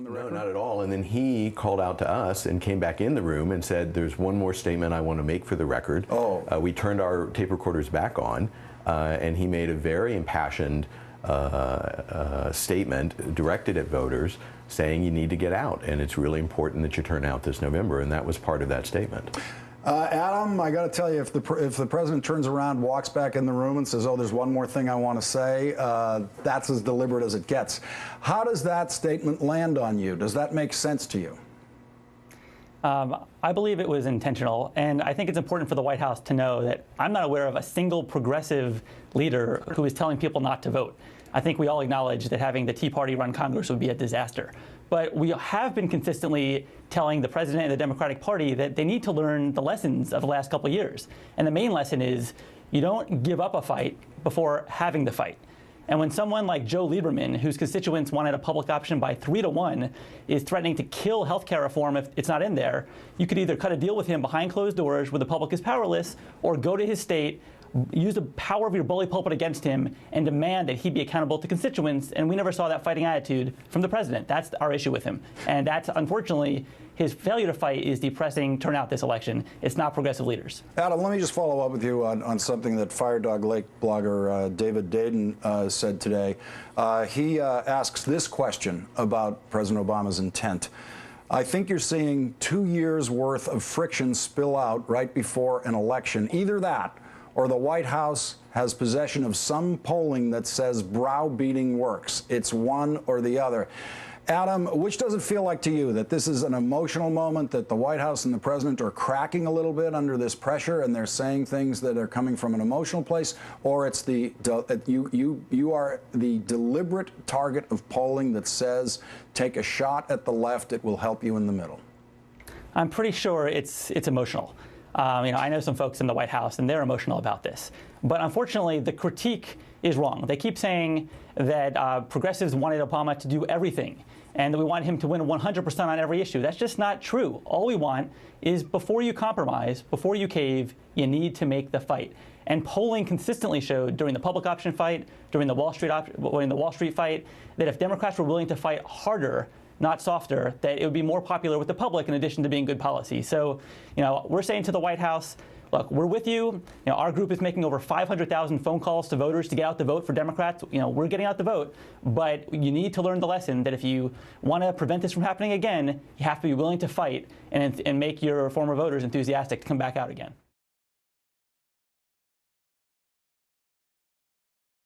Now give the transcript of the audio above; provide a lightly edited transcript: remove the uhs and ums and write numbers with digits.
on the No, record? not at all. And then he called out to us and came back in the room and said, there's one more statement I want to make for the record. Oh. We turned our tape recorders back on, and he made a very impassioned statement directed at voters saying you need to get out, and it's really important that you turn out this November, and that was part of that statement. Adam, I got to tell you, if the president turns around, walks back in the room and says, oh, there's one more thing I want to say, that's as deliberate as it gets. How does that statement land on you? Does that make sense to you? I believe it was intentional, and I think it's important for the White House to know that I'm not aware of a single progressive leader who is telling people not to vote. I think we all acknowledge that having the Tea Party run Congress would be a disaster. But we have been consistently telling the president and the Democratic Party that they need to learn the lessons of the last couple of years. And the main lesson is you don't give up a fight before having the fight. And when someone like Joe Lieberman, whose constituents wanted a public option by 3-1, is threatening to kill health care reform if it's not in there, you could either cut a deal with him behind closed doors where the public is powerless, or go to his state, use the power of your bully pulpit against him, and demand that he be accountable to constituents. And we never saw that fighting attitude from the president. That's our issue with him. And that's, unfortunately, his failure to fight is depressing turnout this election. It's not progressive leaders. Adam, let me just follow up with you on something that Fire Dog Lake blogger David Dayen said today. He asks this question about President Obama's intent. I think you're seeing 2 years' worth of friction spill out right before an election. Either that, or the White House has possession of some polling that says browbeating works. It's one or the other. Adam, which does it feel like to you, that this is an emotional moment, that the White House and the president are cracking a little bit under this pressure and they're saying things that are coming from an emotional place, or it's the you are the deliberate target of polling that says take a shot at the left, it will help you in the middle? I'm pretty sure it's emotional. I know some folks in the White House, and they're emotional about this. But unfortunately, the critique is wrong. They keep saying that progressives wanted Obama to do everything, and that we want him to win 100% on every issue. That's just not true. All we want is, before you compromise, before you cave, you need to make the fight. And polling consistently showed during the public option fight, during the Wall Street fight, that if Democrats were willing to fight harder, not softer, that it would be more popular with the public in addition to being good policy. So, we're saying to the White House, look, we're with you. Our group is making over 500,000 phone calls to voters to get out the vote for Democrats. We're getting out the vote, but you need to learn the lesson that if you want to prevent this from happening again, you have to be willing to fight and make your former voters enthusiastic to come back out again.